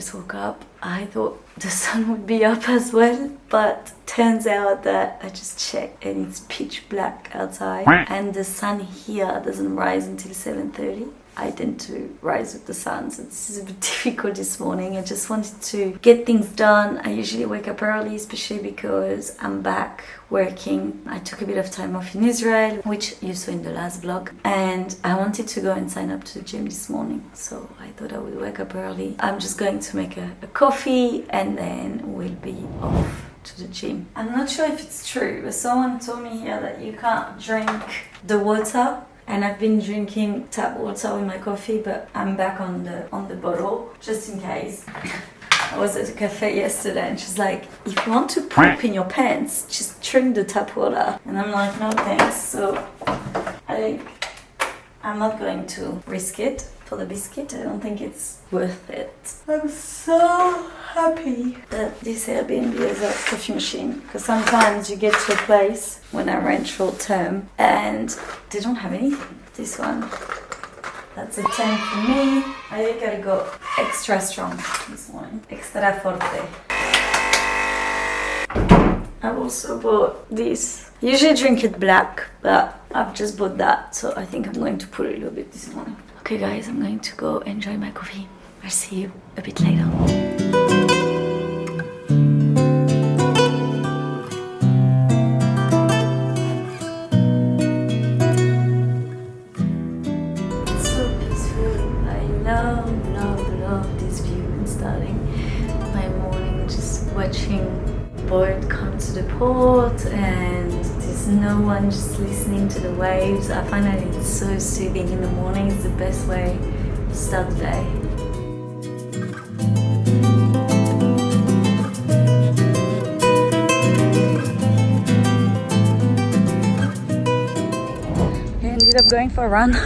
just woke up. I thought the sun would be up as well, but turns out that I just checked and it's pitch black outside, and the sun here doesn't rise until 7:30. I tend to rise with the sun, so this is a bit difficult this morning. I just wanted to get things done. I usually wake up early, especially because I'm back working. I took a bit of time off in Israel, which you saw in the last vlog, and I wanted to go and sign up to the gym this morning, so I thought I would wake up early. I'm just going to make a coffee and then we'll be off to the gym. I'm not sure if it's true, but someone told me here that you can't drink the water. And I've been drinking tap water with my coffee, but I'm back on the bottle, just in case. I was at a cafe yesterday and she's like, if you want to poop in your pants, just drink the tap water. And I'm like, no thanks. So I think I'm not going to risk it for the biscuit. I don't think it's worth it. I'm so happy that this Airbnb has a coffee machine, because sometimes you get to a place when I rent short term and they don't have anything. This one, that's a 10 for me. I think I got extra strong this morning, extra forte. I've also bought this. I usually drink it black, but I've just bought that, so I think I'm going to put a little bit this morning. Okay guys, I'm going to go enjoy my coffee. I'll see you a bit later. Board come to the port and there's no one, just listening to the waves. I find that it's so soothing in the morning. It's the best way to start the day. I ended up going for a run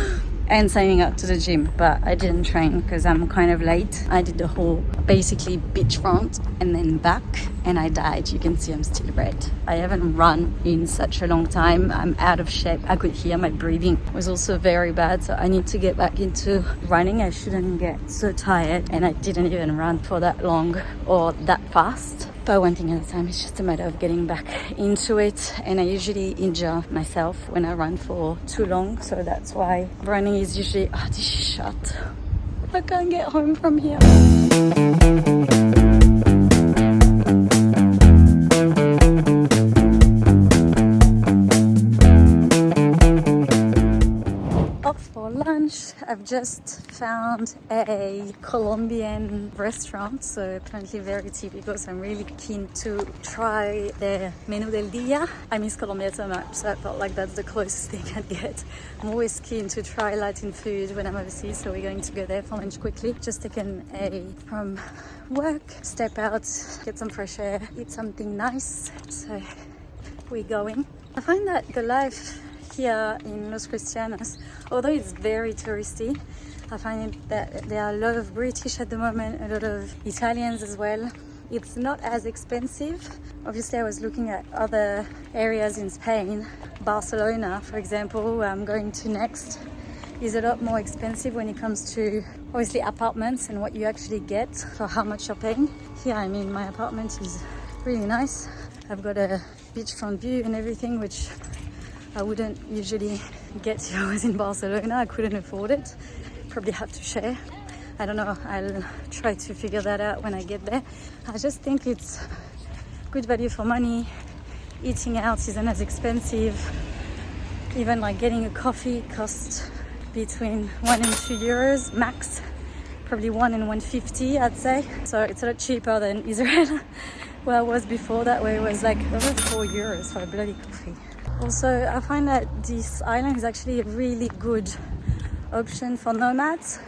and signing up to the gym, but I didn't train because I'm kind of late. I did the whole basically beachfront and then back, and I died. You can see I'm still red. I haven't run in such a long time. I'm out of shape. I could hear my breathing was also very bad, so I need to get back into running. I shouldn't get so tired, and I didn't even run for that long or that fast. But one thing at a time, it's just a matter of getting back into it, and I usually injure myself when I run for too long, so that's why running is usually, this is shut. I can't get home from here. I've just found a Colombian restaurant, so apparently very typical, so I'm really keen to try their menú del día. I miss Colombia so much, so I felt like that's the closest thing I'd get. I'm always keen to try Latin food when I'm overseas, so we're going to go there for lunch quickly. Just taken from work, step out, get some fresh air, eat something nice, so we're going. I find that the life here in Los Cristianos, although it's very touristy, I find that there are a lot of British at the moment, a lot of Italians as well. It's not as expensive. Obviously I was looking at other areas in Spain. Barcelona, for example, where I'm going to next, is a lot more expensive when it comes to obviously apartments and what you actually get for how much you're paying. Here, I mean, my apartment is really nice. I've got a beachfront view and everything, which I wouldn't usually get if I was in Barcelona. I couldn't afford it. Probably have to share. I don't know. I'll try to figure that out when I get there. I just think it's good value for money. Eating out isn't as expensive. Even like getting a coffee costs between 1 and 2 euros max. Probably 1 and 1.50, I'd say. So it's a lot cheaper than Israel, where I was before that, where it was like over 4 euros for a bloody coffee. Also, I find that this island is actually a really good option for nomads.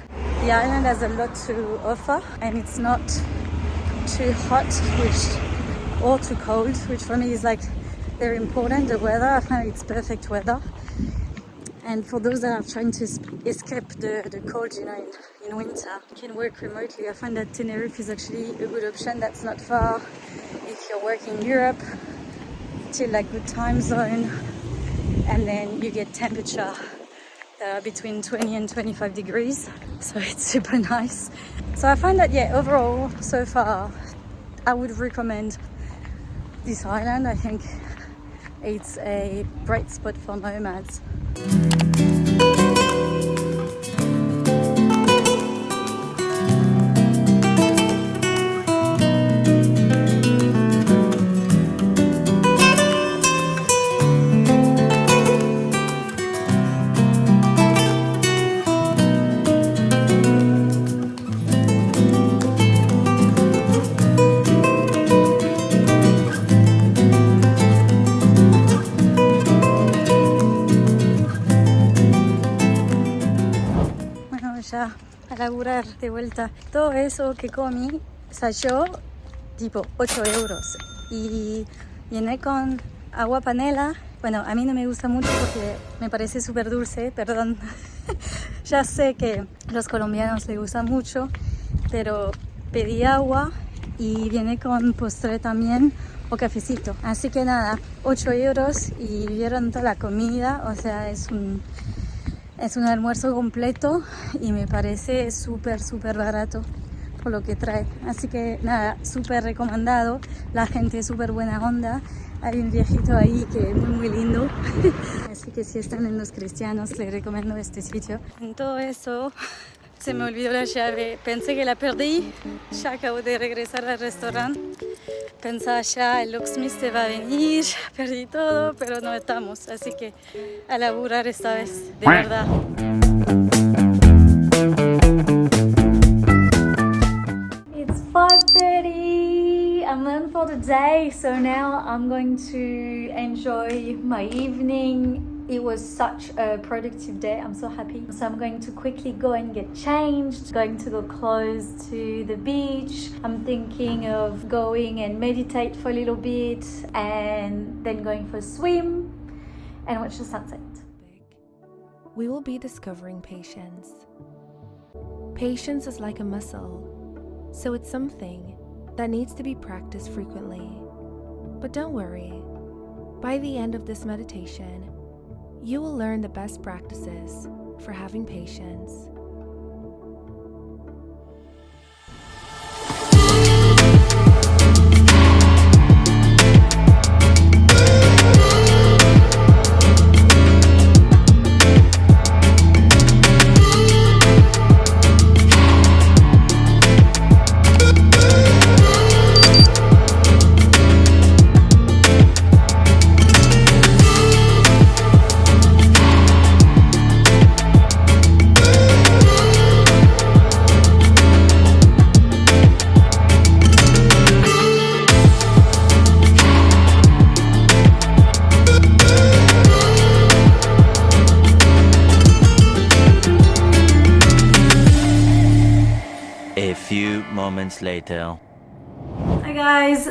The island has a lot to offer, and it's not too hot or too cold, which for me is like very important. The weather, I find it's perfect weather. And for those that are trying to escape the cold, in winter, can work remotely. I find that Tenerife is actually a good option. That's not far if you're working in Europe. Still like good time zone, and then you get temperature between 20 and 25 degrees, so it's super nice. So I find that, yeah, overall, so far, I would recommend this island. I think it's a great spot for nomads. Ya a laburar de vuelta. Todo eso que comí salió tipo 8 euros y viene con agua panela. Bueno, a mí no me gusta mucho porque me parece súper dulce, perdón. Ya sé que los colombianos les gusta mucho, pero pedí agua y viene con postre también o cafecito. Así que nada, 8 euros y vieron toda la comida, o sea, es un almuerzo completo y me parece súper barato por lo que trae. Así que nada, súper recomendado. La gente es súper buena onda. Hay un viejito ahí que es muy lindo. Así que si están en Los Cristianos, les recomiendo este sitio. En todo eso, se me olvidó la llave. Pensé que la perdí. Ya acabo de regresar al restaurante. Pensaba ya, el locksmith se va a venir, perdí todo, pero no estamos, así que a laburar esta vez, de verdad. It's 5:30, I'm done for the day, so now I'm going to enjoy my evening. It was such a productive day, I'm so happy. So I'm going to quickly go and get changed, going to go close to the beach. I'm thinking of going and meditate for a little bit and then going for a swim and watch the sunset. We will be discovering patience. Patience is like a muscle, so it's something that needs to be practiced frequently. But don't worry, by the end of this meditation, you will learn the best practices for having patience. A few moments later. Hi guys!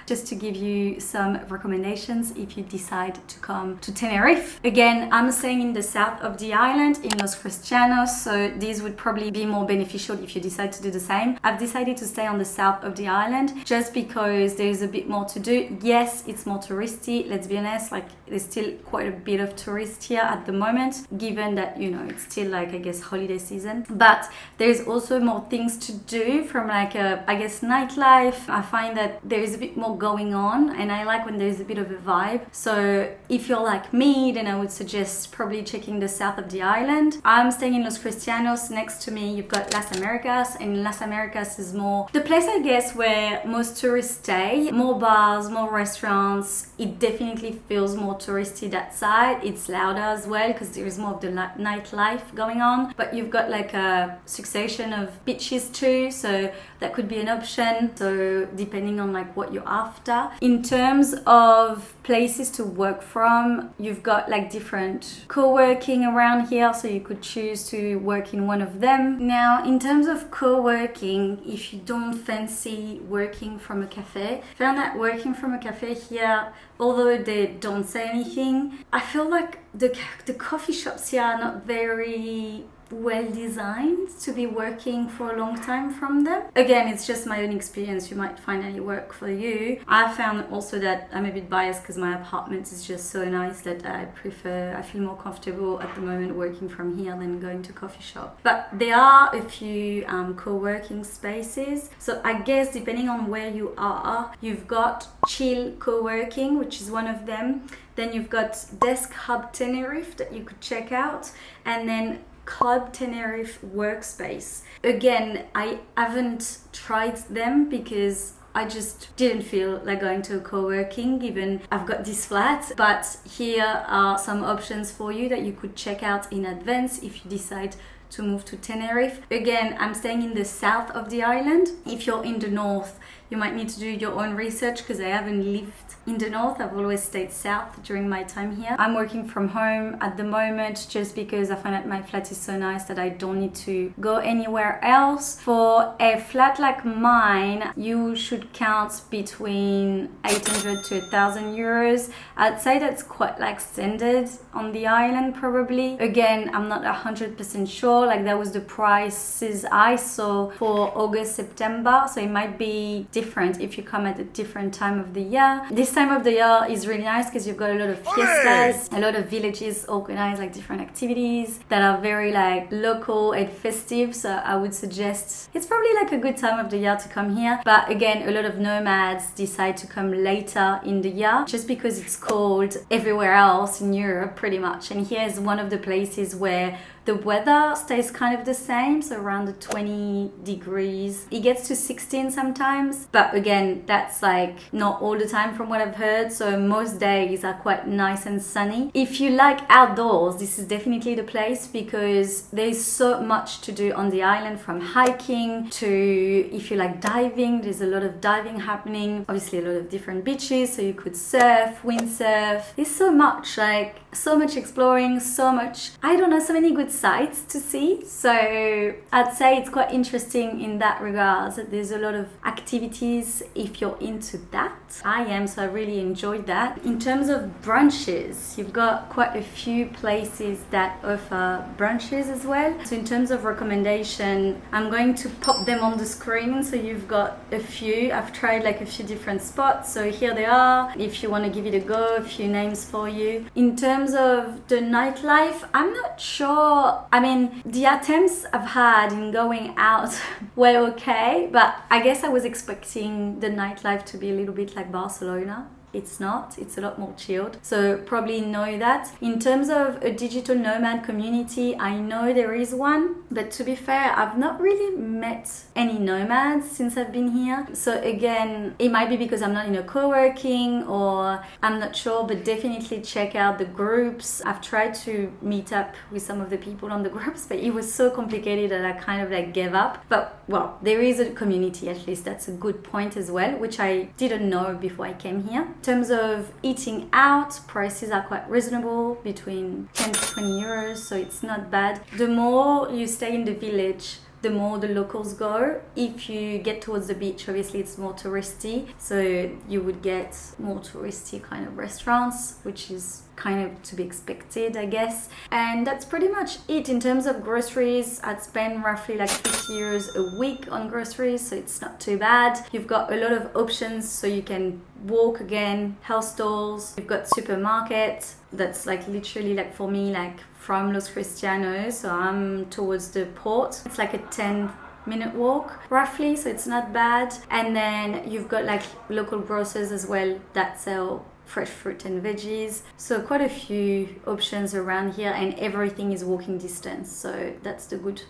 Just to give you some recommendations if you decide to come to Tenerife. Again, I'm staying in the south of the island in Los Cristianos, so these would probably be more beneficial if you decide to do the same. I've decided to stay on the south of the island just because there's a bit more to do. Yes, it's more touristy, let's be honest, like there's still quite a bit of tourists here at the moment, given that, you know, it's still like, I guess, holiday season. But there's also more things to do from like a, I guess, nightlife. I find that there is a bit more going on and I like when there's a bit of a vibe. So if you're like me, then I would suggest probably checking the south of the island. I'm staying in Los Cristianos. Next to me you've got Las Americas, and Las Americas is more the place, I guess, where most tourists stay. More bars, more restaurants. It definitely feels more touristy that side. It's louder as well because there is more of the nightlife going on, but you've got like a succession of beaches too, so that could be an option, so depending on like what you're after. In terms of places to work from, you've got like different co-working around here, so you could choose to work in one of them. Now, in terms of co-working, if you don't fancy working from a cafe, I found that working from a cafe here, although they don't say anything, I feel like the coffee shops here are not very well designed to be working for a long time from them. Again, it's just my own experience. You might find any work for you. I found also that I'm a bit biased because my apartment is just so nice that I feel more comfortable at the moment working from here than going to coffee shop. But there are a few co-working spaces. So I guess depending on where you are, you've got Chill Co-working, which is one of them. Then you've got Desk Hub Tenerife that you could check out. And then Club Tenerife Workspace. Again, I haven't tried them because I just didn't feel like going to a co-working given I've got this flat. But here are some options for you that you could check out in advance if you decide to move to Tenerife. Again, I'm staying in the south of the island. If you're in the north, you might need to do your own research because I haven't lived in the north. I've always stayed south during my time here. I'm working from home at the moment just because I find that my flat is so nice that I don't need to go anywhere else. For a flat like mine, you should count between 800 to 1,000 euros. I'd say that's quite like standard on the island probably. Again, I'm not 100% sure. Like that was the prices I saw for August, September. So it might be different if you come at a different time of the year. This time of the year is really nice because you've got a lot of fiestas, a lot of villages organize like different activities that are very like local and festive. So I would suggest it's probably like a good time of the year to come here. But again, a lot of nomads decide to come later in the year just because it's cold everywhere else in Europe pretty much. And here is one of the places where the weather stays kind of the same, so around the 20 degrees. It gets to 16 sometimes, but again, that's like not all the time from what I've heard, so most days are quite nice and sunny. If you like outdoors, this is definitely the place because there's so much to do on the island, from hiking to, if you like diving, there's a lot of diving happening. Obviously a lot of different beaches, so you could surf, windsurf. There's so much exploring, so many good sights to see. So I'd say it's quite interesting in that regard. There's a lot of activities if you're into that. I am, so I really enjoyed that. In terms of brunches, you've got quite a few places that offer brunches as well. So in terms of recommendation, I'm going to pop them on the screen so you've got a few. I've tried like a few different spots, so here they are. If you want to give it a go, a few names for you. In terms of the nightlife, I'm not sure. I mean, the attempts I've had in going out were okay, but I guess I was expecting the nightlife to be a little bit like Barcelona. It's not. It's a lot more chilled. So probably know that. In terms of a digital nomad community, I know there is one. But to be fair, I've not really met any nomads since I've been here. So again, it might be because I'm not in a co-working or I'm not sure, but definitely check out the groups. I've tried to meet up with some of the people on the groups, but it was so complicated that I kind of like gave up. But well, there is a community at least. That's a good point as well, which I didn't know before I came here. In terms of eating out, prices are quite reasonable, between 10 to 20 euros, so it's not bad. The more you stay in the village, the more the locals go. If you get towards the beach, obviously it's more touristy, so you would get more touristy kind of restaurants, which is kind of to be expected, I guess. And that's pretty much it. In terms of groceries, I'd spend roughly like 50 euros a week on groceries, so it's not too bad. You've got a lot of options, so you can walk again, health stores. You've got supermarket that's like literally like for me like from Los Cristianos, so I'm towards the port. It's like a 10-minute walk roughly, so it's not bad. And then you've got like local grocers as well that sell fresh fruit and veggies, so quite a few options around here, and everything is walking distance, so that's the good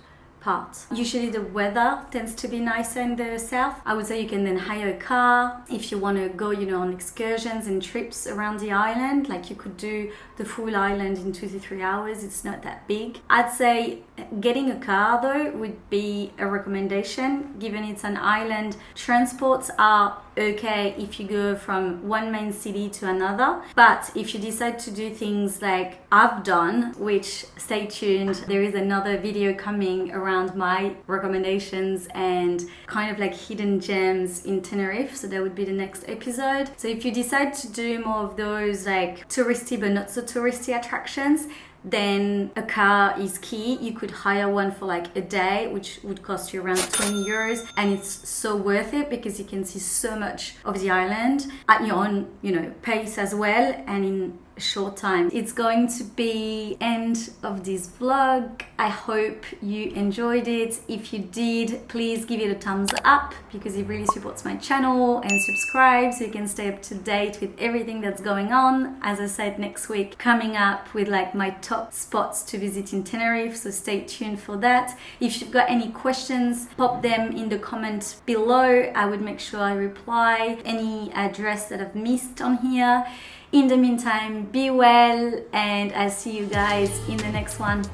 part. Usually the weather tends to be nicer in the south. I would say you can then hire a car if you want to go, on excursions and trips around the island. Like you could do the full island in 2 to 3 hours. It's not that big. I'd say getting a car though would be a recommendation, given it's an island. Transports are okay if you go from one main city to another, but if you decide to do things like I've done, which stay tuned, there is another video coming around my recommendations and kind of like hidden gems in Tenerife, so that would be the next episode. So if you decide to do more of those like touristy but not so touristy attractions, then a car is key. You could hire one for like a day, which would cost you around 20 euros, and it's so worth it because you can see so much of the island at your own, pace as well, and in a short time. It's going to be end of this vlog. I hope you enjoyed it. If you did, please give it a thumbs up because it really supports my channel, and subscribe so you can stay up to date with everything that's going on. As I said, next week coming up with like my top spots to visit in Tenerife, so stay tuned for that. If you've got any questions, pop them in the comments below. I would make sure I reply any address that I've missed on here. In the meantime, be well, and I'll see you guys in the next one.